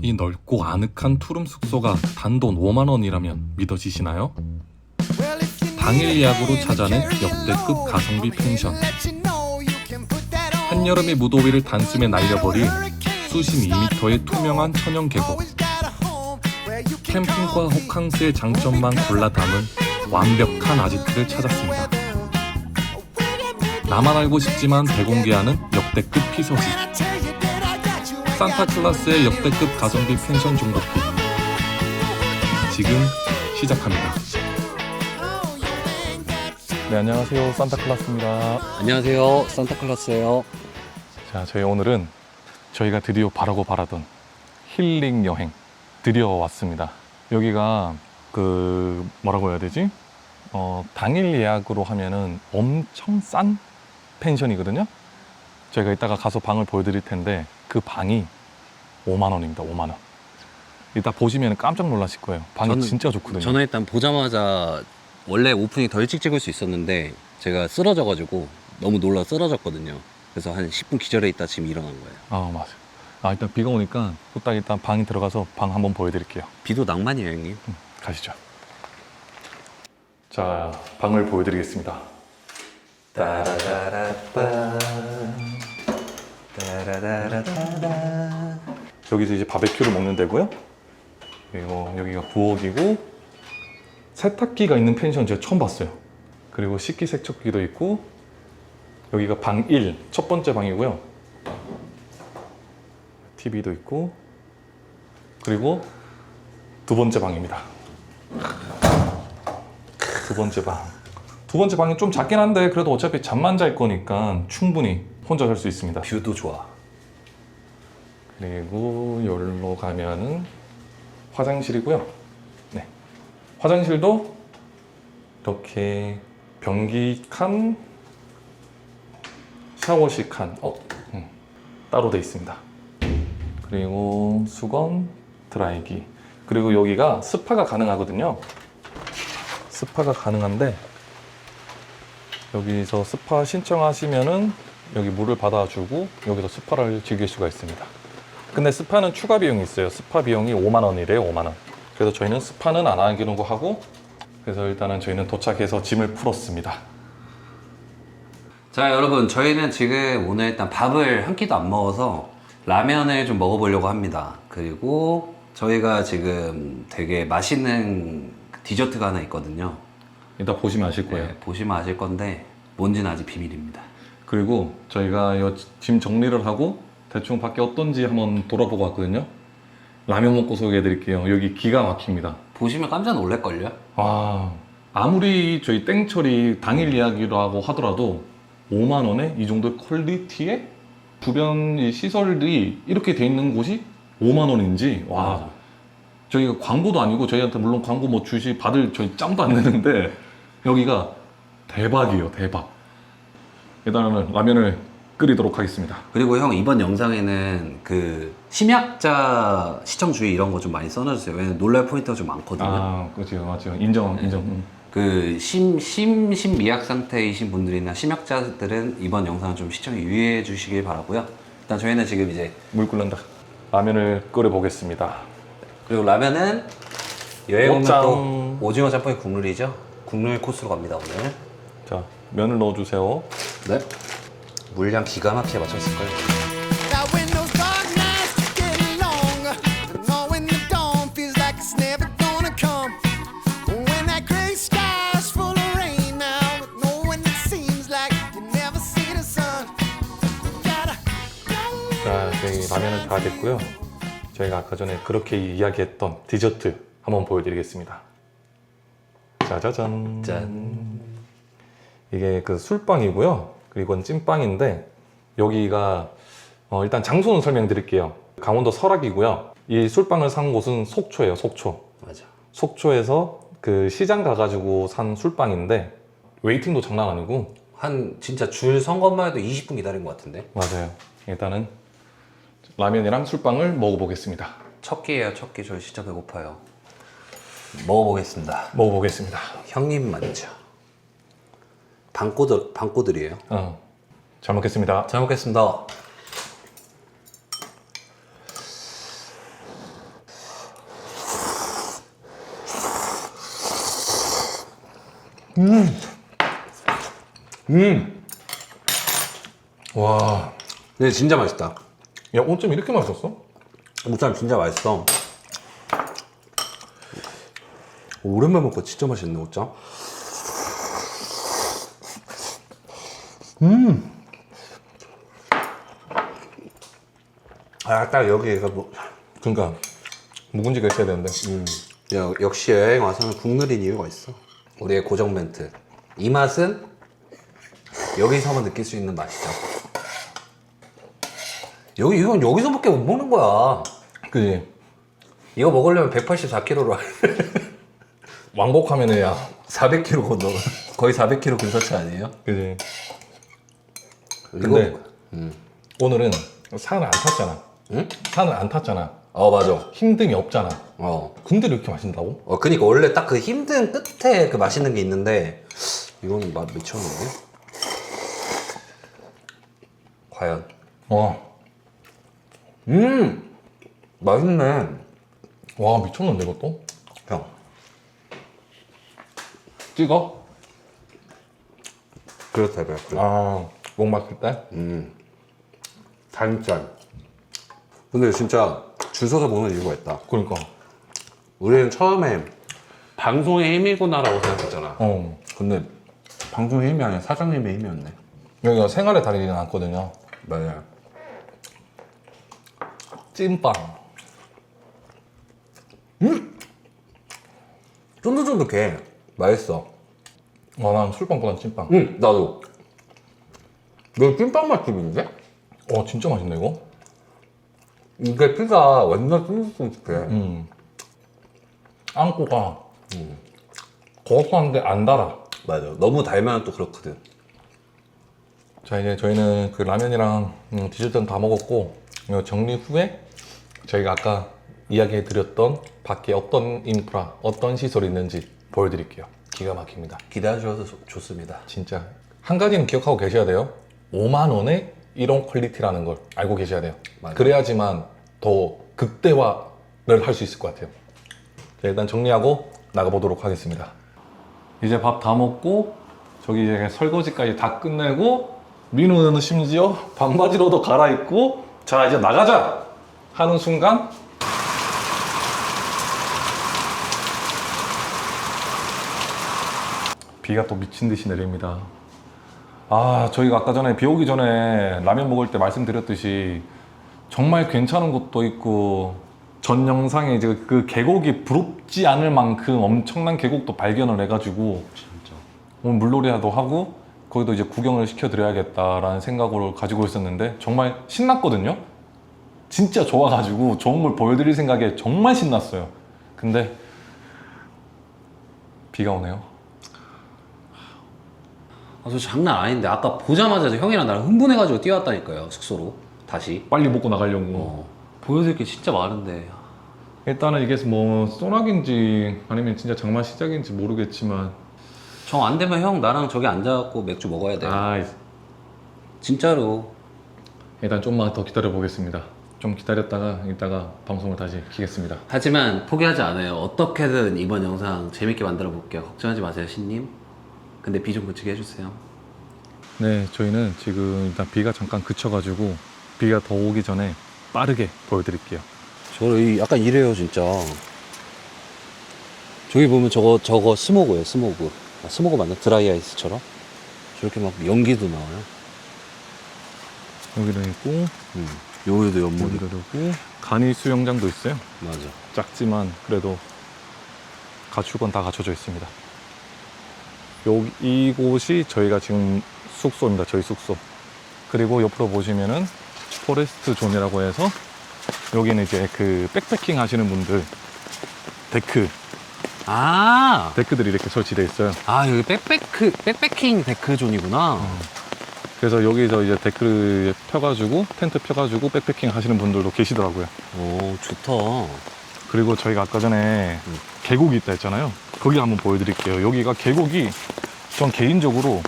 이 넓고 아늑한 투룸 숙소가 단돈 5만원이라면 믿어지시나요? 당일 예약으로 찾아낸 역대급 가성비 펜션. 한여름의 무더위를 단숨에 날려버릴 수심 2m의 투명한 천연 계곡. 캠핑과 호캉스의 장점만 골라 담은 완벽한 아지트를 찾았습니다. 나만 알고 싶지만 대공개하는 역대급 피서지. 산타클라스의 역대급 가성비 펜션 정복기. 지금 시작합니다. 네, 안녕하세요. 산타클라스입니다. 안녕하세요. 산타클라스예요. 자, 저희 오늘은 저희가 드디어 바라고 바라던 힐링 여행 드디어 왔습니다. 여기가 뭐라고 해야 되지? 당일 예약으로 하면은 엄청 싼 펜션이거든요. 저희가 이따가 가서 방을 보여드릴 텐데 그 방이 5만 원입니다. 5만 원. 이따 보시면 깜짝 놀라실 거예요. 방이 진짜 좋거든요. 저는 일단 보자마자 원래 오프닝 더 일찍 찍을 수 있었는데 제가 쓰러져가지고 너무 놀라 쓰러졌거든요. 그래서 한 10분 기절해 있다 지금 일어난 거예요. 아, 맞아요. 일단 비가 오니까 후딱 일단 방에 들어가서 방 한번 보여드릴게요. 비도 낭만이에요, 형님. 가시죠. 자, 방을 보여드리겠습니다. 따라라라따. 따라라라따. 여기서 이제 바베큐를 먹는 데고요. 그리고 여기가 부엌이고 세탁기가 있는 펜션 제가 처음 봤어요. 그리고 식기세척기도 있고 여기가 방 1, 첫 번째 방이고요. TV도 있고 그리고 두 번째 방입니다. 두 번째 방. 두 번째 방이 좀 작긴 한데 그래도 어차피 잠만 잘 거니까 충분히 혼자 잘 수 있습니다. 뷰도 좋아. 그리고 여기로 가면은 화장실이고요. 네. 화장실도 이렇게 변기 칸, 샤워실 칸 따로 돼 있습니다. 그리고 수건, 드라이기. 그리고 여기가 스파가 가능하거든요. 스파가 가능한데 여기서 스파 신청하시면은 여기 물을 받아주고 여기서 스파를 즐길 수가 있습니다. 근데 스파는 추가 비용이 있어요. 스파 비용이 5만 원이래요. 5만 원. 그래서 저희는 스파는 안 하기로 하고 그래서 일단은 저희는 도착해서 짐을 풀었습니다. 자, 여러분, 저희는 지금 오늘 일단 밥을 한 끼도 안 먹어서 라면을 좀 먹어보려고 합니다. 그리고 저희가 지금 되게 맛있는 디저트가 하나 있거든요. 이따 보시면 아실 거예요. 네, 보시면 아실 건데 뭔지는 아직 비밀입니다. 그리고 저희가 이 짐 정리를 하고 대충 밖에 어떤지 한번 돌아보고 왔거든요. 라면 먹고 소개해 드릴게요. 여기 기가 막힙니다. 보시면 깜짝 놀랄걸요? 아무리 저희 땡처리 당일 예약이라고 하더라도 5만 원에 이 정도 퀄리티에 주변 이 시설이 이렇게 돼 있는 곳이 5만 원인지 와. 저희가 광고도 아니고 저희한테 물론 광고 뭐 받을 저희 짬도 안 내는데 여기가 대박이에요. 대박. 일단은 라면을 끓이도록 하겠습니다. 그리고 형, 이번 영상에는 그 심약자 시청주의 이런 거 좀 많이 써놔주세요. 왜냐면 놀랄 포인트가 좀 많거든요. 그렇죠. 맞죠. 인정. 그 심미약 상태이신 분들이나 심약자들은 이번 영상 좀 시청에 유의해 주시길 바라고요. 일단 저희는 지금 이제 물 끓는다. 라면을 끓여 보겠습니다. 그리고 라면은 여행 오면 오짱. 또 오징어 짬뽕이 국룰이죠. 국룰 코스로 갑니다 오늘. 자, 면을 넣어주세요. 네. 물량 기가 막히게 맞춰있을 거예요. Now when those dark nights get longer, knowing the dawn feels like it's never gonna come. When that gray sky's full of rain now, knowing it seems like you never see the sun. Gotta 자, 저희 라면은 다 됐고요. 저희가 아까 전에 그렇게 이야기했던 디저트 한번 보여드리겠습니다. 짜자잔. 짠. 이게 그 술빵이고요. 그리고 이건 찐빵인데 여기가 일단 장소는 설명드릴게요. 강원도 설악이고요. 이 술빵을 산 곳은 속초예요. 속초. 맞아. 속초에서 그 시장 가가지고 산 술빵인데 웨이팅도 장난 아니고 한 진짜 줄 선 것만 해도 20분 기다린 것 같은데. 맞아요. 일단은 라면이랑 술빵을 먹어보겠습니다. 첫 끼예요. 첫 끼. 저희 진짜 배고파요. 먹어보겠습니다. 먹어보겠습니다. 형님 먼저. 방꼬들이에요. 잘 먹겠습니다. 잘 먹겠습니다. 와, 근데 진짜 맛있다. 야, 어쩜 이렇게 맛있었어? 무쌈 진짜 맛있어. 오랜만에 먹고 진짜 맛있네, 오짱. 아, 딱 여기가 뭐. 그러니까 묵은지가 있어야 되는데. 역시 여행 와서는 국룰인 이유가 있어. 우리의 고정 멘트. 이 맛은 여기서만 느낄 수 있는 맛이죠. 이건 여기서밖에 못 먹는 거야. 그지? 이거 먹으려면 184kg로 왕복하면은 야, 400kg 건너. 거의 400kg 근사치 아니에요? 그지? 근데 이거, 오늘은 산을 안 탔잖아. 응? 산을 안 탔잖아. 맞아. 힘듦이 없잖아. 어. 근데 이렇게 맛있다고? 그니까 원래 딱 그 힘든 끝에 그 맛있는 게 있는데 이건 맛 미쳤는데? 과연? 맛있네. 와, 미쳤는데 이것도? 형. 찍어? 그렇다, 그렇다. 목 막힐 때? 단짠. 근데 진짜 줄 서서 먹는 이유가 있다. 그러니까. 우리는 처음에 방송의 힘이구나라고 생각했잖아. 근데 방송의 힘이 아니라 사장님의 힘이었네. 여기가 생활의 달인이 않거든요. 맞아요. 찐빵. 쫀득쫀득해. 맛있어. 난 술빵보단 찐빵. 나도. 너 찐빵 맛집인데? 진짜 맛있네 이거. 이게 피가 완전 쫀득쫀득해. 안고가 고소한데 안 달아. 맞아. 너무 달면 또 그렇거든. 자, 이제 저희는 그 라면이랑 디저트는 다 먹었고, 이거 정리 후에 저희가 아까 이야기해 드렸던 밖에 어떤 인프라, 어떤 시설이 있는지 보여드릴게요. 기가 막힙니다. 기대해 주셔서 좋습니다. 진짜 한 가지는 기억하고 계셔야 돼요. 5만 원에 이런 퀄리티라는 걸 알고 계셔야 돼요. 맞아요. 그래야지만 더 극대화를 할 수 있을 것 같아요. 자, 일단 정리하고 나가보도록 하겠습니다. 이제 밥 다 먹고 저기 이제 설거지까지 다 끝내고 민우는 심지어 반바지로도 갈아입고 자 이제 나가자 하는 순간 비가 또 미친 듯이 내립니다. 저희가 아까 전에 비 오기 전에 라면 먹을 때 말씀드렸듯이 정말 괜찮은 곳도 있고 전 영상에 이제 그 계곡이 부럽지 않을 만큼 엄청난 계곡도 발견을 해가지고 진짜. 오늘 물놀이라도 하고 거기도 이제 구경을 시켜드려야겠다라는 생각을 가지고 있었는데 정말 신났거든요. 진짜 좋아가지고 좋은 걸 보여드릴 생각에 정말 신났어요. 근데 비가 오네요. 저 장난 아닌데 아까 보자마자 형이랑 나랑 흥분해가지고 뛰어왔다니까요. 숙소로 다시. 빨리 먹고 나가려고. 보여드릴 게 진짜 많은데. 일단은 이게 뭐 소낙인지 아니면 진짜 장마 시작인지 모르겠지만 정 안 되면 형 나랑 저기 앉아갖고 맥주 먹어야 돼. 진짜로. 일단 좀만 더 기다려 보겠습니다. 좀 기다렸다가 이따가 방송을 다시 키겠습니다. 하지만 포기하지 않아요. 어떻게든 이번 영상 재밌게 만들어 볼게요. 걱정하지 마세요, 신님. 근데 비 좀 그치게 해주세요. 네, 저희는 지금 일단 비가 잠깐 그쳐가지고 비가 더 오기 전에 빠르게 보여드릴게요. 저 약간 이래요, 진짜. 저기 보면 저거 스모그예요, 스모그. 스모그 맞나? 드라이 아이스처럼? 저렇게 막 연기도 나와요. 여기도 있고 여기도 연못이. 여기도 있고 간이 수영장도 있어요. 맞아. 작지만 그래도 갖출 건 다 갖춰져 있습니다. 이곳이 저희가 지금 숙소입니다. 저희 숙소. 그리고 옆으로 보시면은 포레스트 존이라고 해서 여기는 이제 그 백패킹 하시는 분들 데크들이 이렇게 설치되어 있어요. 여기 백패킹 데크존이구나. 그래서 여기서 이제 데크를 펴가지고 텐트 펴가지고 백패킹 하시는 분들도 계시더라고요. 오, 좋다. 그리고 저희가 아까 전에 계곡이 있다 했잖아요. 거기 한번 보여드릴게요. 여기가 계곡이 전 개인적으로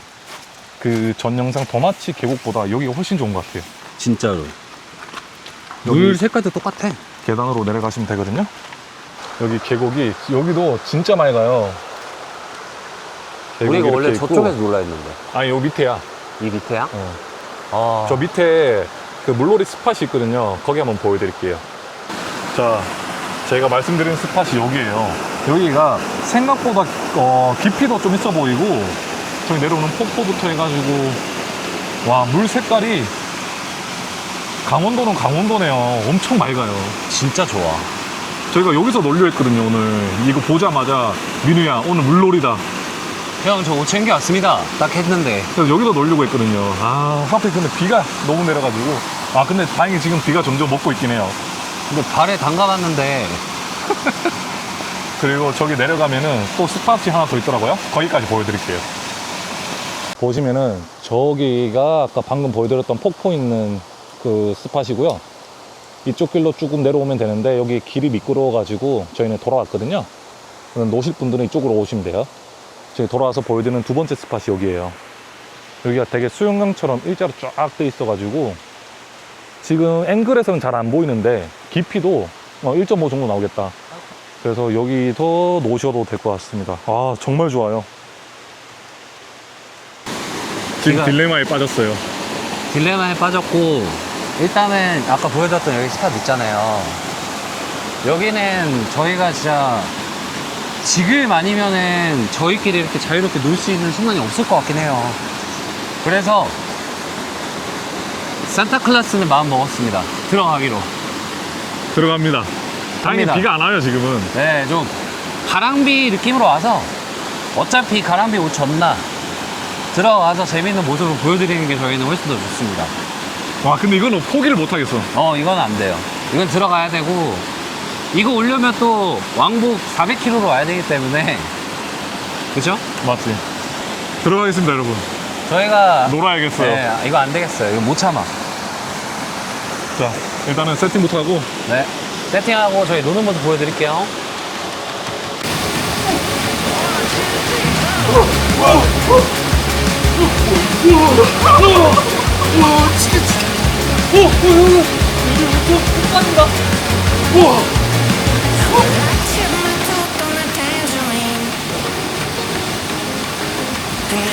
그 전 영상 더마치 계곡보다 여기가 훨씬 좋은 것 같아요. 진짜로. 여기 물 색깔도 똑같아. 계단으로 내려가시면 되거든요. 여기 계곡이 여기도 진짜 맑아요. 우리가 원래 이렇게 있고. 저쪽에서 놀라 했는데. 아니 요 밑에야. 이 밑에야? 저 밑에 그 물놀이 스팟이 있거든요. 거기 한번 보여드릴게요. 자, 제가 말씀드린 스팟이 여기예요. 여기가 생각보다 깊이도 좀 있어 보이고, 저기 내려오는 폭포부터 해가지고, 와, 물 색깔이 강원도는 강원도네요. 엄청 맑아요. 진짜 좋아. 저희가 여기서 놀려 했거든요, 오늘. 이거 보자마자 민우야, 오늘 물놀이다. 형, 저 옷 챙겨왔습니다. 딱 했는데. 그래서 여기서 놀려고 했거든요. 아, 하필 근데 비가 너무 내려가지고. 아, 근데 다행히 지금 비가 점점 먹고 있긴 해요. 근데 발에 담가봤는데. 그리고 저기 내려가면은 또 스팟이 하나 더 있더라고요. 거기까지 보여드릴게요. 보시면은 저기가 아까 방금 보여드렸던 폭포 있는 그 스팟이고요. 이쪽 길로 조금 내려오면 되는데 여기 길이 미끄러워가지고 저희는 돌아왔거든요. 노실 분들은 이쪽으로 오시면 돼요. 저희 돌아와서 보여드리는 두 번째 스팟이 여기예요. 여기가 되게 수영장처럼 일자로 쫙 돼 있어가지고 지금 앵글에서는 잘 안 보이는데 깊이도 1.5 정도 나오겠다. 그래서 여기 더 노셔도 될 것 같습니다. 아, 정말 좋아요. 지금 딜레마에 빠졌어요. 딜레마에 빠졌고, 일단은 아까 보여줬던 여기 스팟 있잖아요. 여기는 저희가 진짜 지금 아니면은 저희끼리 이렇게 자유롭게 놀 수 있는 순간이 없을 것 같긴 해요. 그래서 산타클라스는 마음 먹었습니다. 들어가기로. 들어갑니다. 다행히 갑니다. 비가 안 와요, 지금은. 네, 좀 가랑비 느낌으로 와서 어차피 가랑비 옷 젖나 들어가서 재밌는 모습을 보여드리는 게 저희는 훨씬 더 좋습니다. 와, 근데 이거는 포기를 못 하겠어. 이건 안 돼요. 이건 들어가야 되고, 이거 오려면 또 왕복 400km로 와야 되기 때문에, 그죠? 맞지? 들어가겠습니다, 여러분. 저희가 놀아야겠어요. 네, 이거 안 되겠어요. 이거 못 참아. 자, 일단은 세팅부터 하고. 네, 세팅하고 저희 노는 모습 보여드릴게요.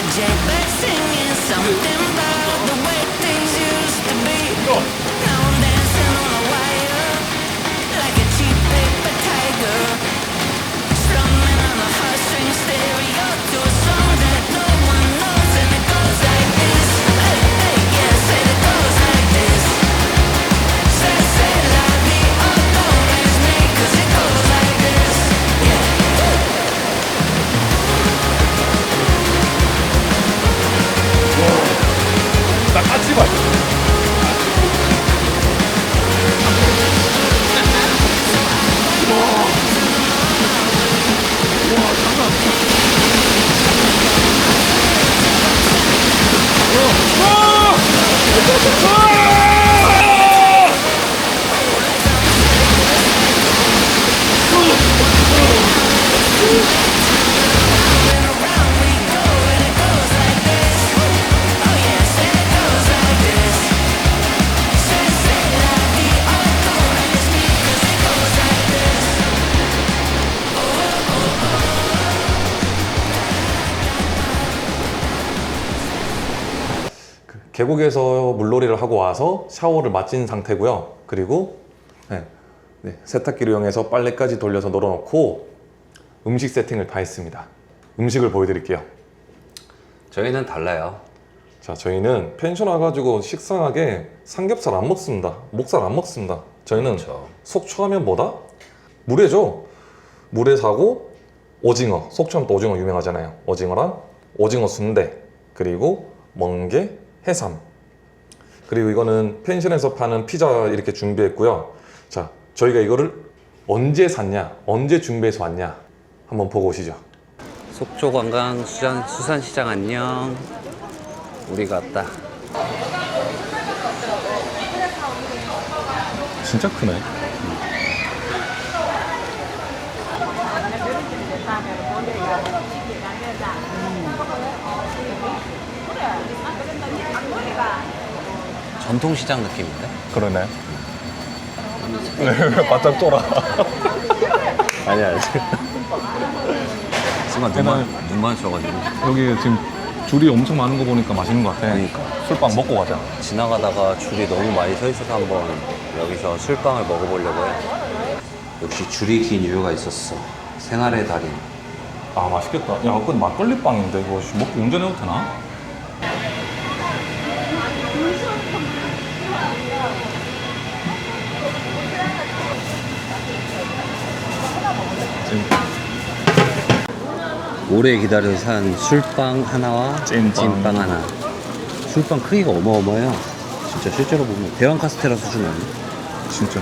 Jailbird singing something about the way things used to be. Now I'm dancing on a wire like a cheap paper tiger, strumming on a heartstring stereo to a song that no one knows, and it goes like this. Hey, hey, yeah, say it goes like this. Say la vie, oh, don't raise me, 'cause it goes like this. Yeah. 나 같이 봐. 계곡에서 물놀이를 하고 와서 샤워를 마친 상태고요. 그리고 세탁기를 이용해서 빨래까지 돌려서 널어놓고 음식 세팅을 다 했습니다. 음식을 보여드릴게요. 저희는 달라요. 자, 저희는 펜션 와가지고 식상하게 삼겹살 안 먹습니다. 목살 안 먹습니다. 저희는 그렇죠. 속초하면 뭐다? 물회죠. 물회 사고 오징어, 속초하면 또 오징어 유명하잖아요. 오징어랑 오징어 순대, 그리고 멍게, 해삼, 그리고 이거는 펜션에서 파는 피자 이렇게 준비했고요. 자, 저희가 이거를 언제 샀냐, 언제 준비해서 왔냐 한번 보고 오시죠. 속초 관광 수산시장 안녕. 우리가 왔다. 진짜 크네. 전통시장 느낌인데? 그러네. 바짝 쫄아. 아니야. 순간 눈 마주쳐가지고. 여기 지금 줄이 엄청 많은 거 보니까 맛있는 것 같아. 그러니까. 술빵 먹고 가자. 지나가다가 줄이 너무 많이 서 있어서 한번 여기서 술빵을 먹어보려고 해. 역시 줄이 긴 이유가 있었어. 생활의 달인. 아 맛있겠다. 야 그건 막걸리 빵인데 이거 먹고 운전해도 되나? 오래 기다려서 산 술빵 하나와 찐빵. 찐빵 하나. 술빵 크기가 어마어마해요. 진짜 실제로 보면 대왕 카스테라 수준 아니야? 진짜.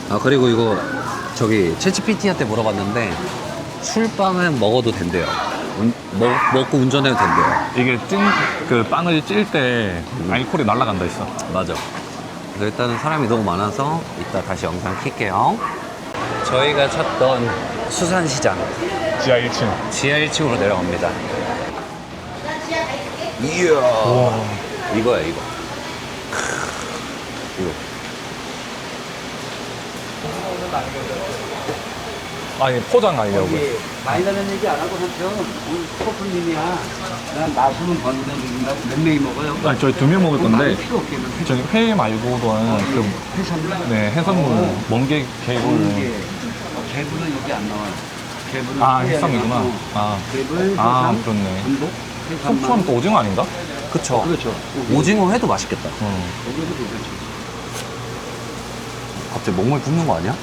아 그리고 이거 저기 챗GPT한테 물어봤는데 술빵은 먹어도 된대요. 먹고 운전해도 된대요. 이게 그 빵을 찔 때 알코올이 날아간다 했어. 맞아. 그래서 일단은 사람이 너무 많아서 이따 다시 영상 킬게요. 저희가 찾던 수산시장 지하 1층. 지하 1층으로 내려갑니다. 이야. 이거야 이거. 이거. 아니 포장 아니냐고. 많이 다는 얘기 안 하고 삼촌 오늘 커플님이야. 난 나수는 번다 드린다고 몇 명이 먹어요? 아니 저희 2명 먹을 건데 많이 필요 없겠는데. 저희 회 말고도는 그 네, 해산물 멍게 개굴. 개불은 여기 안 나와요. 개불은 아 해삼이구나. 아, 개불, 아 해삼, 그렇네. 전복, 해삼, 속초는 또 오징어 아닌가? 그쵸. 그렇죠. 오징어 회도 맛있겠다. 여기도 그렇죠. 갑자기 목물 붓는 거 아니야?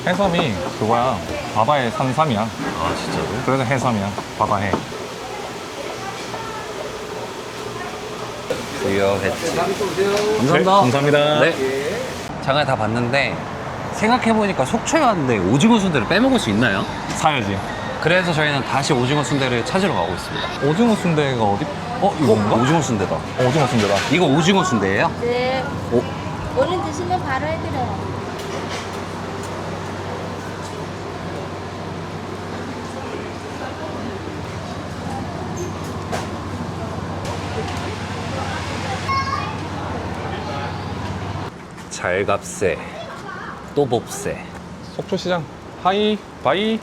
해삼이 그거야. 바다의 산삼이야. 아 진짜로? 그래서 해삼이야. 바다해. 부여했지. 감사합니다. 네, 감사합니다. 네. 장을 다 봤는데 생각해보니까 속초에 왔는데 오징어 순대를 빼먹을 수 있나요? 사야지. 그래서 저희는 다시 오징어 순대를 찾으러 가고 있습니다. 오징어 순대가 어디? 이건가? 오징어 순대다. 오징어 순대다. 이거 오징어 순대예요? 네. 오. 오늘 드시면 바로 해드려요. 잘갑새, 또봅새. 속초시장. 하이 바이.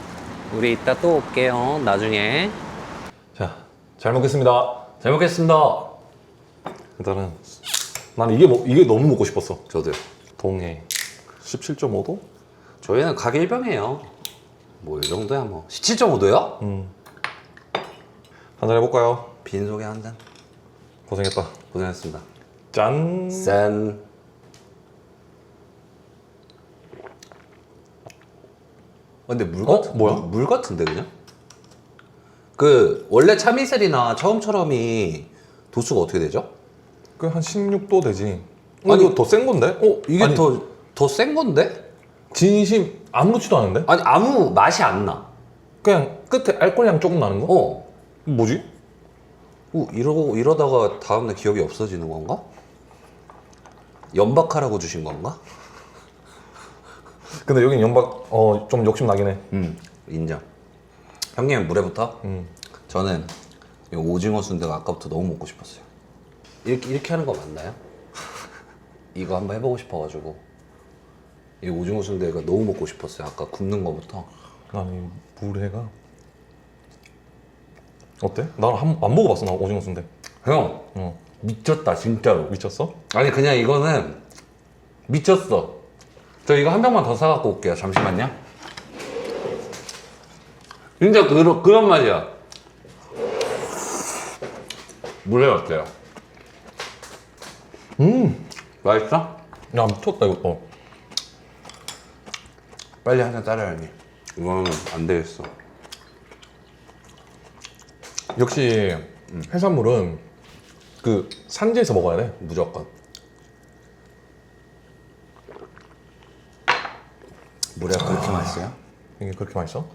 우리 이따 또 올게요. 나중에. 자, 잘 먹겠습니다. 잘 먹겠습니다. 일단은 난 이게 너무 먹고 싶었어. 저도요. 동해 17.5도? 저희는 가게 일병이에요. 뭐 이 정도야 뭐. 17.5도요? 한잔 해볼까요? 빈속에 한 잔. 고생했다. 고생했습니다. 짠. 짠. 근데 물 같은 뭐야? 물 같은데 그냥? 그 원래 참이슬이나 처음처럼이 도수가 어떻게 되죠? 그 한 16도 되지. 아니, 이거 더 센 건데? 이게 아니, 더 센 건데? 진심 아무렇지도 않은데? 아니 아무 맛이 안 나. 그냥 끝에 알코올향 조금 나는 거? 어. 뭐지? 이러다가 다음날 기억이 없어지는 건가? 연박하라고 주신 건가? 근데 여긴 연박 좀 욕심 나긴 해. 인정. 형님은 물에부터? 음. 저는 이 오징어 순대가 아까부터 너무 먹고 싶었어요. 이렇게 하는 거 맞나요? 이거 한번 해보고 싶어가지고 이 오징어 순대가 너무 먹고 싶었어요. 아까 굽는 거부터. 아니 물회가 어때? 난 안 먹어봤어 나 오징어 순대. 형 미쳤다 진짜로. 미쳤어? 아니 그냥 이거는 미쳤어. 저 이거 한 병만 더 사갖고 올게요. 잠시만요. 진짜 그런 맛이야. 물회 어때요? 맛있어? 야 미쳤다 이거. 빨리 한 잔 따라야지. 이거는 안 되겠어. 역시 해산물은 그 산지에서 먹어야 돼 무조건. 물회가 그렇게 맛있어요? 이게 그렇게 맛있어?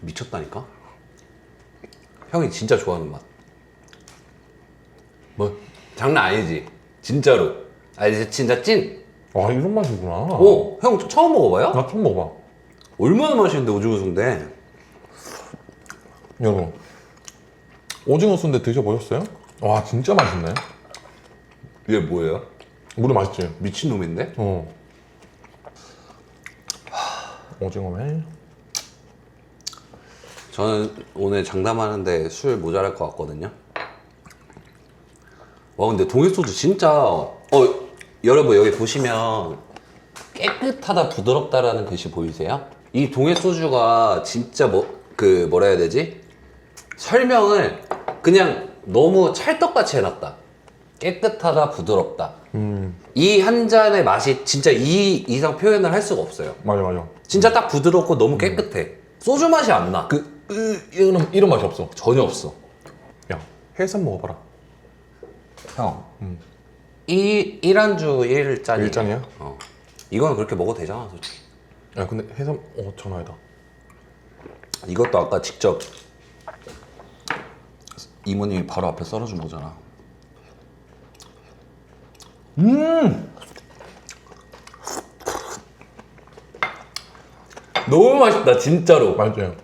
미쳤다니까? 형이 진짜 좋아하는 맛. 뭐? 장난 아니지? 진짜로. 아 이제 진짜 찐. 아 이런 맛이구나. 오, 형 처음 먹어봐요? 나 처음 먹어봐. 얼마나 맛있는데 오징어 순대. 여러분 오징어 순대 드셔보셨어요? 와 진짜 맛있네. 이게 뭐예요? 물에 맛있지? 미친놈인데? 어. 오징어회. 저는 오늘 장담하는데 술 모자랄 것 같거든요. 와 근데 동해소주 진짜 여러분 여기 보시면 깨끗하다 부드럽다라는 글씨 보이세요? 이 동해소주가 진짜 뭐라 해야 되지? 설명을 그냥 너무 찰떡같이 해놨다. 깨끗하다 부드럽다. 이 한 잔의 맛이 진짜 이 이상 표현을 할 수가 없어요. 맞아. 진짜 딱 부드럽고 너무 깨끗해. 소주 맛이 안 나. 이런 맛이 없어. 전혀 없어. 야, 해삼 먹어봐라. 형. 1안주 1잔이야. 일잔이야? 이거는 그렇게 먹어도 되잖아, 솔직히. 야, 근데 해삼, 전화이다. 이것도 아까 직접 이모님이 바로 앞에 썰어준 거잖아. 너무 맛있다, 진짜로. 맞아요.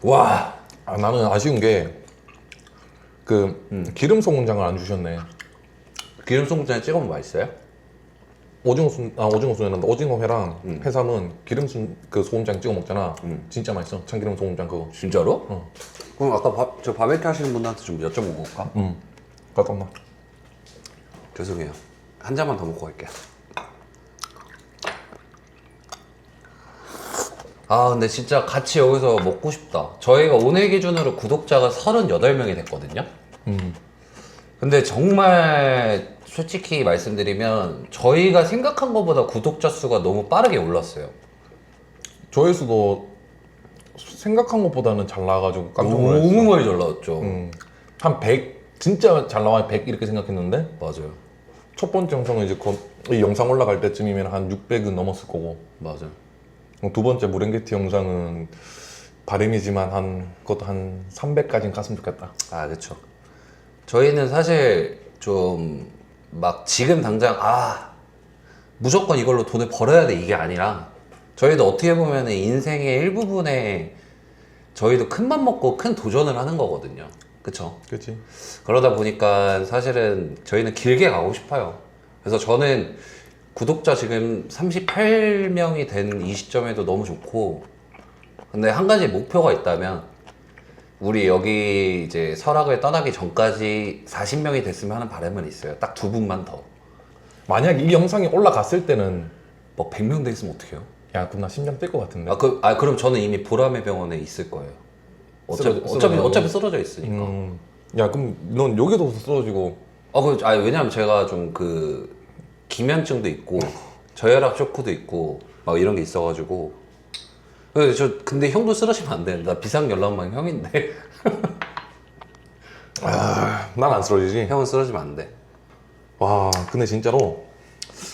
와. 나는 아쉬운 게, 기름 소금장을 안 주셨네. 기름 소금장에 찍으면 맛있어요? 오징어 순이란다. 오징어회랑 해삼은 소금장 찍어 먹잖아. 진짜 맛있어. 참기름 소금장 그거. 진짜로? 그럼 아까 저 바베큐 하시는 분한테 좀 여쭤보고 올까? 갖다 놔. 죄송해요. 한 잔만 더 먹고 갈게요. 아 근데 진짜 같이 여기서 먹고 싶다. 저희가 오늘 기준으로 구독자가 38명이 됐거든요. 근데 정말 솔직히 말씀드리면 저희가 생각한 것보다 구독자 수가 너무 빠르게 올랐어요. 조회수도 생각한 것보다는 잘 나와가지고 깜짝 놀랐어. 너무 많이 잘 나왔죠. 한 100, 진짜 잘 나와야 100 이렇게 생각했는데 맞아요. 첫 번째 영상은 이제 이 영상 올라갈 때쯤이면 한 600은 넘었을 거고, 맞아요. 두 번째 무랭게티 영상은 바람이지만 그것도 한 300까지는 갔으면 좋겠다. 아 그렇죠. 저희는 사실 좀 막 지금 당장 무조건 이걸로 돈을 벌어야 돼 이게 아니라 저희도 어떻게 보면 인생의 일부분에 저희도 큰 맘 먹고 큰 도전을 하는 거거든요. 그쵸? 그렇지. 그러다 보니까 사실은 저희는 길게 가고 싶어요. 그래서 저는 구독자 지금 38명이 된 이 시점에도 너무 좋고, 근데 한 가지 목표가 있다면 우리 여기 이제 설악을 떠나기 전까지 40명이 됐으면 하는 바람은 있어요. 딱 2분만 더. 만약 이 영상이 올라갔을 때는 뭐 100명 돼 있으면 어떡해요? 야, 그럼 나 심장 뛸 것 같은데. 그럼 저는 이미 보라매 병원에 있을 거예요. 어차피 쓰러져 있으니까. 야, 그럼 넌 여기도 쓰러지고. 왜냐면 제가 좀 기면증도 있고 저혈압 쇼크도 있고 막 이런 게 있어가지고. 근데 형도 쓰러지면 안 돼. 나 비상연락망 형인데. 난 안 쓰러지지. 형은 쓰러지면 안 돼. 와, 근데 진짜로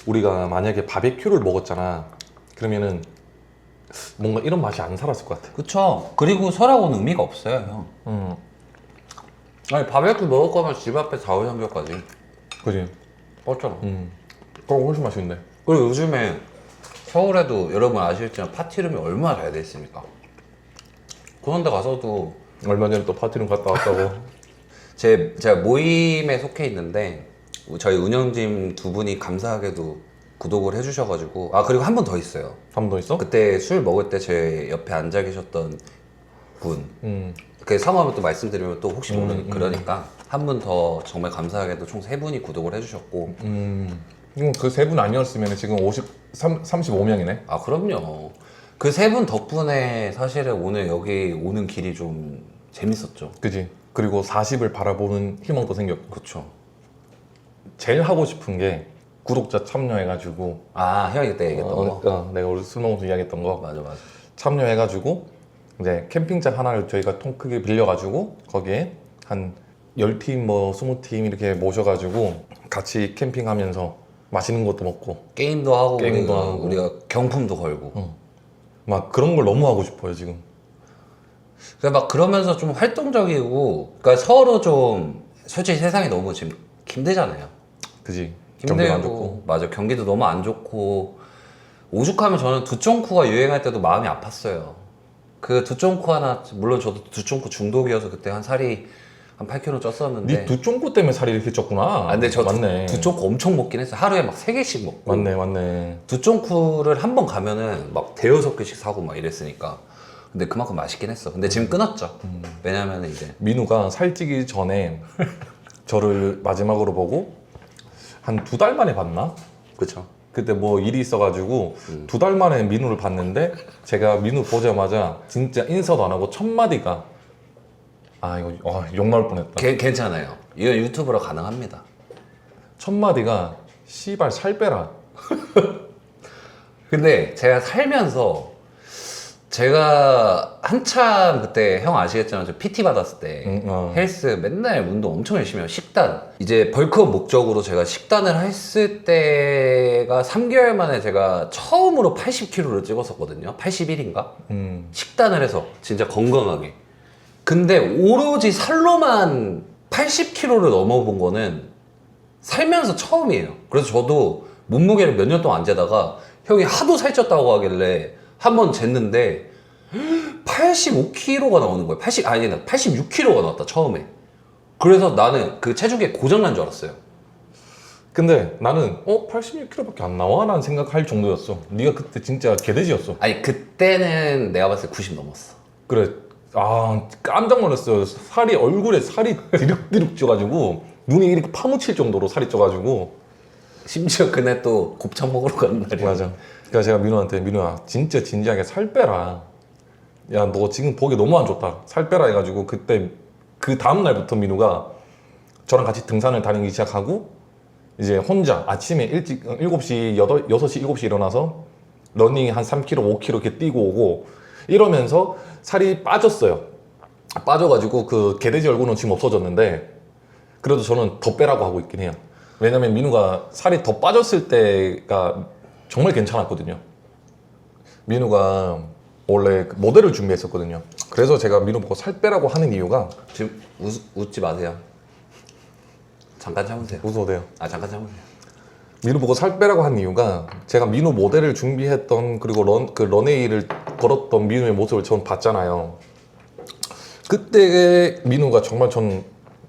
우리가 만약에 바베큐를 먹었잖아. 그러면은 뭔가 이런 맛이 안 살았을 것 같아. 그쵸. 그리고 설하고는 의미가 없어요, 형. 아니, 바베큐 먹을 거면 집 앞에 4월 삼겹까지. 그지? 뻗잖아. 그거 훨씬 맛있는데. 그리고 요즘에 서울에도 여러분 아시겠지만 파티룸이 얼마나 잘 돼 있습니까? 그런 데 가서도 얼마 전에 또 파티룸 갔다 왔다고. 제가 모임에 속해 있는데 저희 운영진 2분이 감사하게도 구독을 해주셔가지고 그리고 한 분 더 있어요. 한 번 더 있어? 그때 술 먹을 때 제 옆에 앉아 계셨던 분. 그 성함을 또 말씀드리면 또 혹시 모르니까 그러니까 한 분 더 정말 감사하게도 총 3분이 구독을 해주셨고. 그 세 분 아니었으면 지금 35명이네. 아 그럼요. 그 3분 덕분에 사실은 오늘 여기 오는 길이 좀 재밌었죠. 그지? 그리고 40을 바라보는 희망도 생겼고. 그쵸. 제일 하고 싶은 게 구독자 참여해가지고. 형이 그때 얘기했던 거. 내가 우리 술 먹으면서 이야기했던 거. 맞아. 참여해가지고 이제 캠핑장 하나를 저희가 통 크게 빌려가지고 거기에 한 10팀 20팀 이렇게 모셔가지고 같이 캠핑하면서 맛있는 것도 먹고 게임도 하고 게임도 우리가 경품도 걸고. 막 그런 걸 너무 하고 싶어요 지금. 그러니까 막 그러면서 좀 활동적이고, 그러니까 서로 좀 솔직히 세상이 너무 지금 힘들잖아요. 그지? 경기도 안 좋고. 맞아. 경기도 너무 안 좋고 오죽하면 저는 두쫑쿠가 유행할 때도 마음이 아팠어요. 그 두쫑쿠 하나, 물론 저도 두쫑쿠 중독이어서 그때 한 살이 한 8kg 쪘었는데. 네 두 쫑구 때문에 살이 이렇게 쪘구나. 아, 근데 저 맞네. 두 쫑쿠 엄청 먹긴 했어요. 하루에 막 3개씩 먹고. 맞네. 두 쫑쿠를 한 번 가면은 막 대여섯 개씩 사고 막 이랬으니까. 근데 그만큼 맛있긴 했어. 근데 지금 끊었죠. 왜냐면은 이제 민우가 살찌기 전에 저를 마지막으로 보고 한 2달 만에 봤나? 그쵸. 그때 뭐 일이 있어가지고 2달 만에 민우를 봤는데 제가 민우 보자마자 진짜 인사도 안 하고 첫 마디가 아 이거 욕 나올 뻔했다. 괜찮아요. 이건 유튜브로 가능합니다. 첫 마디가 씨발 살 빼라. 근데 제가 살면서 제가 한참 그때 형 아시겠지만 저 PT 받았을 때 헬스 맨날 운동 엄청 열심히 해요. 식단 이제 벌크업 목적으로 제가 식단을 했을 때가 3개월 만에 제가 처음으로 80kg를 찍었었거든요. 81인가? 식단을 해서 진짜 건강하게. 근데 오로지 살로만 80kg를 넘어본 거는 살면서 처음이에요. 그래서 저도 몸무게를 몇 년 동안 안 재다가 형이 하도 살쪘다고 하길래 한번 쟀는데 85kg가 나오는 거예요. 86kg가 나왔다 처음에. 그래서 나는 그 체중계 고장난 줄 알았어요. 근데 나는 86kg밖에 안 나와? 라는 생각할 정도였어. 네가 그때 진짜 개돼지였어. 아니 그때는 내가 봤을 때 90 넘었어. 그래. 깜짝 놀랐어요. 얼굴에 살이 디룩디룩 쪄가지고 눈이 이렇게 파묻힐 정도로 살이 쪄가지고. 심지어 그날 또 곱창 먹으러 간 날이야. 맞아. 그러니까 제가 민우한테 민우야 진짜 진지하게 살 빼라. 야 너 지금 보기 너무 안 좋다. 살 빼라 해가지고 그때 그 다음 날부터 민우가 저랑 같이 등산을 다니기 시작하고 이제 혼자 아침에 일찍 7시, 6시, 7시 일어나서 러닝 한 3km, 5km 이렇게 뛰고 오고 이러면서 살이 빠졌어요. 빠져가지고 그 개돼지 얼굴은 지금 없어졌는데 그래도 저는 더 빼라고 하고 있긴 해요. 왜냐면 민우가 살이 더 빠졌을 때가 정말 괜찮았거든요. 민우가 원래 모델을 준비했었거든요. 그래서 제가 민우 보고 살 빼라고 하는 이유가 지금 웃지 마세요. 잠깐 참으세요. 웃어도 돼요. 잠깐 참으세요. 민우 보고 살 빼라고 한 이유가 제가 민우 모델을 준비했던 그리고 런웨이를 걸었던 민우의 모습을 전 봤잖아요. 그때 민우가 정말 전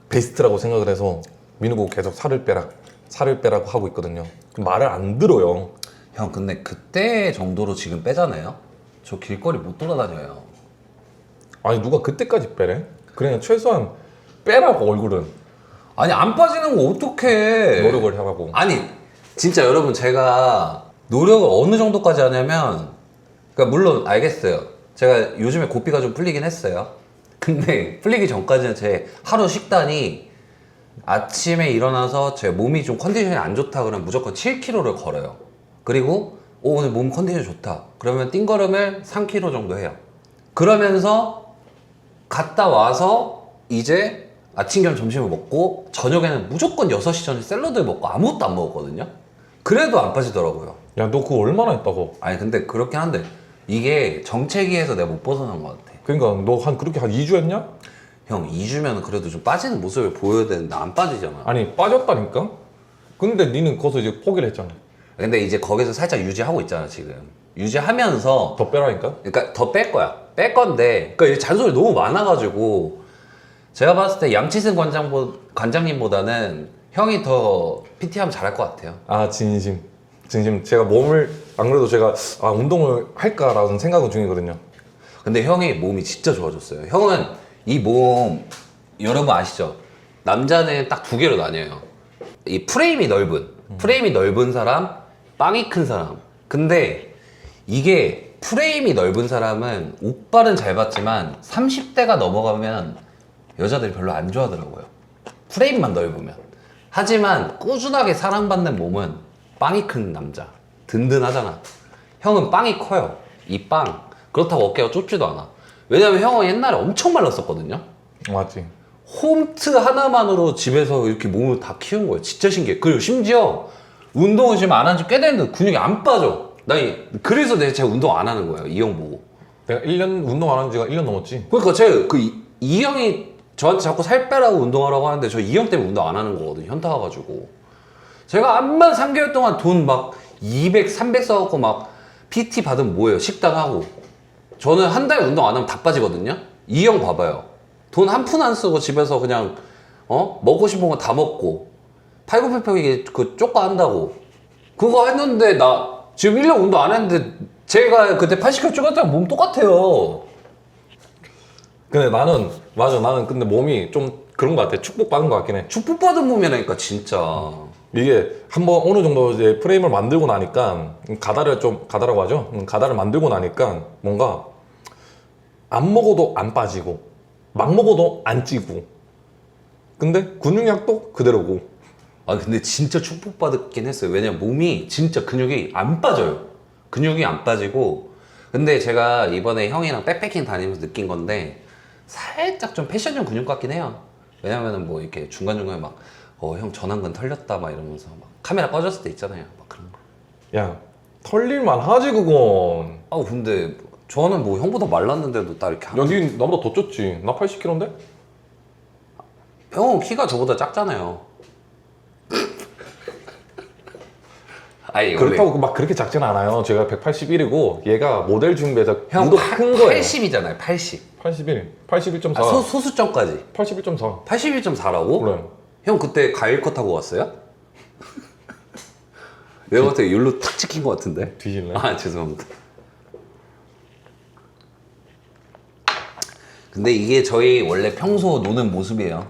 베스트라고 생각을 해서 민우 보고 계속 살을 빼라고 하고 있거든요. 말을 안 들어요. 형 근데 그때 정도로 지금 빼잖아요. 저 길거리 못 돌아다녀요. 아니 누가 그때까지 빼래? 그냥 최소한 빼라고 얼굴은 아니 안 빠지는 거 어떡해. 노력을 해라고. 아니 진짜 여러분 제가 노력을 어느 정도까지 하냐면 그러니까 물론 알겠어요. 제가 요즘에 고삐가 좀 풀리긴 했어요. 근데 풀리기 전까지는 제 하루 식단이 아침에 일어나서 제 몸이 좀 컨디션이 안 좋다 그러면 무조건 7km를 걸어요. 그리고 오늘 몸 컨디션 좋다 그러면 띵걸음을 3km 정도 해요. 그러면서 갔다 와서 이제 아침 겸 점심을 먹고 저녁에는 무조건 6시 전에 샐러드를 먹고 아무것도 안 먹었거든요. 그래도 안 빠지더라고요. 야 너 그거 얼마나 했다고? 아니 근데 그렇긴 한데 이게 정체기에서 내가 못 벗어난 것 같아. 그러니까 너 그렇게 한 2주 했냐? 형 2주면 그래도 좀 빠지는 모습을 보여야 되는데 안 빠지잖아. 아니 빠졌다니까? 근데 니는 거기서 이제 포기를 했잖아. 근데 이제 거기서 살짝 유지하고 있잖아 지금. 유지하면서 더 빼라니까? 그러니까 더 뺄 거야. 뺄 건데 그러니까 이게 잔소리 너무 많아가지고 제가 봤을 때 양치승 관장님보다는 형이 더 PT하면 잘할 것 같아요. 진심 제가 몸을 안 그래도 제가 운동을 할까라는 생각은 중이거든요. 근데 형이 몸이 진짜 좋아졌어요. 형은 이 몸 여러분 아시죠? 남자는 딱 2개로 나뉘어요. 이 프레임이 넓은 사람, 빵이 큰 사람. 근데 이게 프레임이 넓은 사람은 옷발은 잘 받지만 30대가 넘어가면 여자들이 별로 안 좋아하더라고요. 프레임만 넓으면. 하지만 꾸준하게 사랑받는 몸은 빵이 큰 남자. 든든하잖아. 형은 빵이 커요. 이 빵. 그렇다고 어깨가 좁지도 않아. 왜냐면 형은 옛날에 엄청 말랐었거든요. 맞지? 홈트 하나만으로 집에서 이렇게 몸을 다 키운 거예요. 진짜 신기해. 그리고 심지어 운동을 지금 안 한 지 꽤 됐는데 근육이 안 빠져. 그래서 제가 운동 안 하는 거예요. 이 형 보고. 내가 1년 운동 안 한 지가 1년 넘었지. 그러니까 제가 이 형이 저한테 자꾸 살 빼라고 운동하라고 하는데 저 이 형 때문에 운동 안 하는 거거든요. 현타 와가지고. 제가 암만 3개월 동안 돈 막 200, 300 써갖고 막 PT 받으면 뭐예요? 식단하고. 저는 한 달 운동 안 하면 다 빠지거든요. 이 형 봐봐요. 돈 한 푼 안 쓰고 집에서 그냥 먹고 싶은 거 다 먹고 팔굽혀펴기 그 쪼까 한다고 그거 했는데 나 지금 1년 운동 안 했는데 제가 그때 80kg 쪼갔다면 몸 똑같아요. 근데 나는 맞아. 나는 근데 몸이 좀 그런 것 같아. 축복받은 것 같긴 해. 축복받은 몸이라니까 진짜. 이게 한번 어느 정도 이제 프레임을 만들고 나니까 가다라고 하죠. 가다를 만들고 나니까 뭔가 안 먹어도 안 빠지고 막 먹어도 안 찌고 근데 근육량도 그대로고. 아 근데 진짜 축복받았긴 했어요. 왜냐면 몸이 진짜 근육이 안 빠져요. 근육이 안 빠지고. 근데 제가 이번에 형이랑 백패킹 다니면서 느낀 건데 살짝 좀 패션형 근육 같긴 해요. 왜냐면은 뭐 이렇게 중간중간에 막 형 전완근 털렸다 막 이러면서 막 카메라 꺼졌을 때 있잖아요. 막 그런 거. 야 털릴만 하지 그건. 아 근데 저는 뭐 형보다 말랐는데도 딱 이렇게 여기 나보다 더 쪘지. 나 80kg인데? 형은 키가 저보다 작잖아요. 아니 그렇다고 막 그렇게 작진 않아요. 제가 181이고 얘가 모델 중에서 형 유독 큰 거예요. 80이잖아요. 80. 81, 81.4. 소수점까지. 81.4. 81.4라고? 그래. 형 그때 가일컷 타고 갔어요? 내가 봤을 때 율로 탁 찍힌 것 같은데. 뒤질래? 아 죄송합니다. 근데 이게 저희 원래 평소 노는 모습이에요.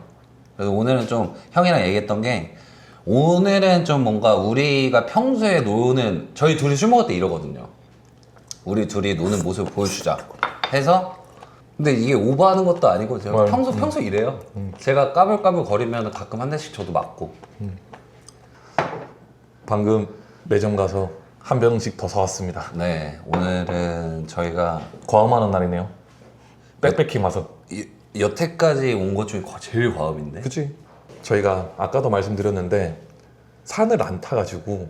그래서 오늘은 좀 형이랑 얘기했던 게 오늘은 좀 뭔가 우리가 평소에 노는 저희 둘이 술 먹을 때 이러거든요. 우리 둘이 노는 모습을 보여주자 해서 근데 이게 오버하는 것도 아니고 제가 평소 이래요. 제가 까불까불 거리면 가끔 한 대씩 저도 맞고. 방금 매점 가서 한 병씩 더 사왔습니다. 네 오늘은 저희가 과음하는 날이네요. 백패킹 와서. 여태까지 온 것 중에 제일 과음인데. 그치? 저희가 아까도 말씀드렸는데 산을 안 타가지고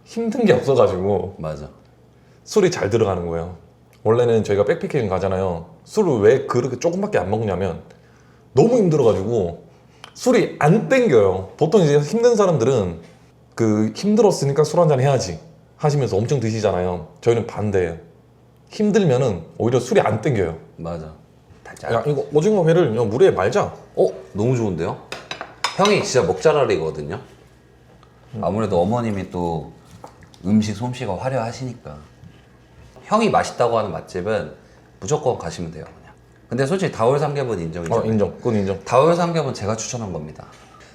힘든 게 없어가지고 맞아. 술이 잘 들어가는 거예요. 원래는 저희가 백패킹 가잖아요. 술을 왜 그렇게 조금밖에 안 먹냐면 너무 힘들어가지고 술이 안 땡겨요. 보통 이제 힘든 사람들은 그 힘들었으니까 술 한잔 해야지 하시면서 엄청 드시잖아요. 저희는 반대예요. 힘들면은 오히려 술이 안 땡겨요. 맞아. 달짝. 야 이거 오징어 회를 그냥 물에 말자. 너무 좋은데요? 형이 진짜 먹자랄이거든요. 아무래도 어머님이 또 음식 솜씨가 화려하시니까. 형이 맛있다고 하는 맛집은 무조건 가시면 돼요, 그냥. 근데 솔직히 다올 삼겹은 인정이죠. 인정. 그건 인정. 다올 삼겹은 제가 추천한 겁니다.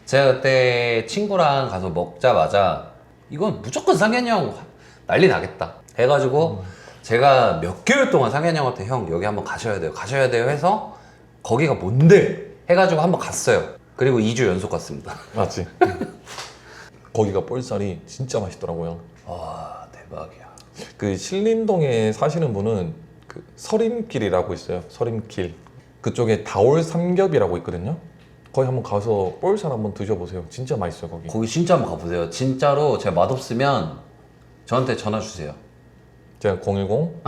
제가 그때 친구랑 가서 먹자마자 이건 무조건 상현이 형 난리 나겠다 해가지고 제가 몇 개월 동안 상현이 형한테 형 여기 한번 가셔야 돼요 해서 거기가 뭔데 해가지고 한번 갔어요. 그리고 2주 연속 갔습니다. 맞지? 거기가 볼살이 진짜 맛있더라고요. 와 대박이야. 그 신림동에 사시는 분은 그 서림길이라고 있어요. 서림길. 그쪽에 다올 삼겹이라고 있거든요. 거기 한번 가서 볼살 한번 드셔보세요. 진짜 맛있어요 거기. 거기 진짜 한번 가보세요. 진짜로 제가 맛없으면 저한테 전화 주세요. 제가 010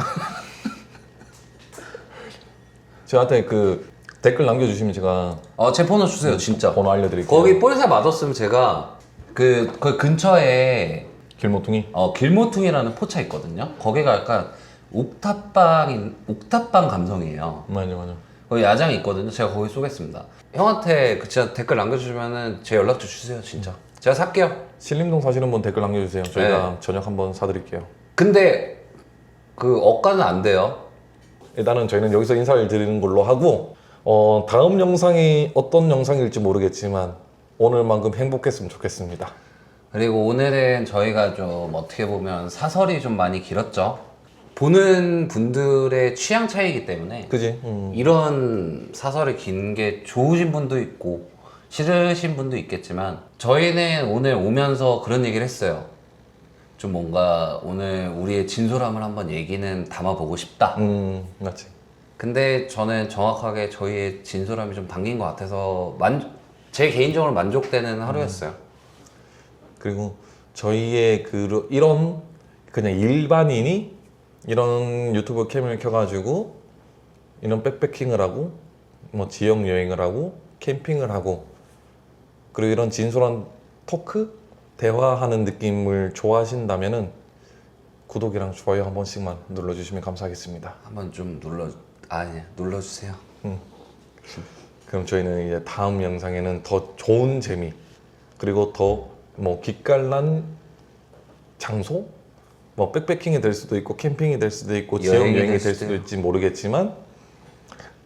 저한테 그 댓글 남겨주시면 제가 제 번호 주세요 진짜. 번호 알려드릴게요. 거기 볼살 맛없으면 제가 그 근처에 길모퉁이. 길모퉁이라는 포차 있거든요. 거기가 약간 옥탑방 감성이에요. 맞아. 거기 야장이 있거든요. 제가 거기 쏘겠습니다. 형한테 진짜 댓글 남겨주시면은 제 연락처 주세요 진짜. 제가 살게요. 신림동 사시는 분 댓글 남겨주세요. 저희가 네. 저녁 한번 사드릴게요. 근데 그 억가는 안 돼요. 일단은 저희는 여기서 인사를 드리는 걸로 하고 다음 영상이 어떤 영상일지 모르겠지만 오늘만큼 행복했으면 좋겠습니다. 그리고 오늘은 저희가 좀 어떻게 보면 사설이 좀 많이 길었죠. 보는 분들의 취향 차이이기 때문에 그지? 이런 사설이 긴 게 좋으신 분도 있고 싫으신 분도 있겠지만 저희는 오늘 오면서 그런 얘기를 했어요. 좀 뭔가 오늘 우리의 진솔함을 한번 얘기는 담아보고 싶다. 맞지. 근데 저는 정확하게 저희의 진솔함이 좀 담긴 것 같아서 제 개인적으로 만족되는 하루였어요. 그리고 저희의 이런 그냥 일반인이 이런 유튜브 캠을 켜가지고 이런 백패킹을 하고 뭐 지역 여행을 하고 캠핑을 하고 그리고 이런 진솔한 토크 대화하는 느낌을 좋아하신다면은 구독이랑 좋아요 한 번씩만 눌러주시면 감사하겠습니다. 한번 좀 눌러주세요. 그럼 저희는 이제 다음 영상에는 더 좋은 재미 그리고 더 뭐 기깔난 장소? 뭐 백패킹이 될 수도 있고 캠핑이 될 수도 있고 지역 여행이 될 수도 있지 모르겠지만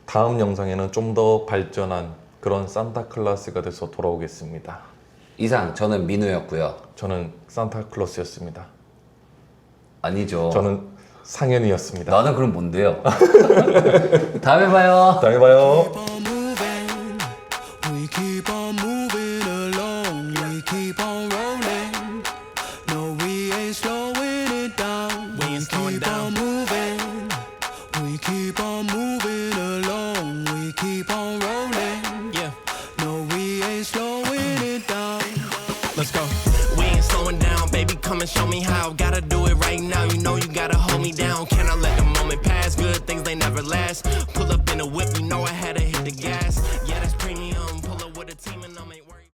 다음 영상에는 좀 더 발전한 그런 산타클로스가 돼서 돌아오겠습니다. 이상 저는 민우였고요. 저는 산타클로스였습니다. 아니죠. 저는 상현이었습니다. 나는 그럼 뭔데요? 다음에 봐요. 다음에 봐요. We keep on moving along. We keep on rolling. No, we ain't slowing it down. We keep on moving. We keep on moving along. We keep on rolling. Yeah. No, we ain't slowing it down. Let's go. We ain't slowing down, baby. Come and show me how. Gotta do it right now. You know you gotta hold me down. Can I let the moment pass? Good things they never last. Pull up in a whip, you know I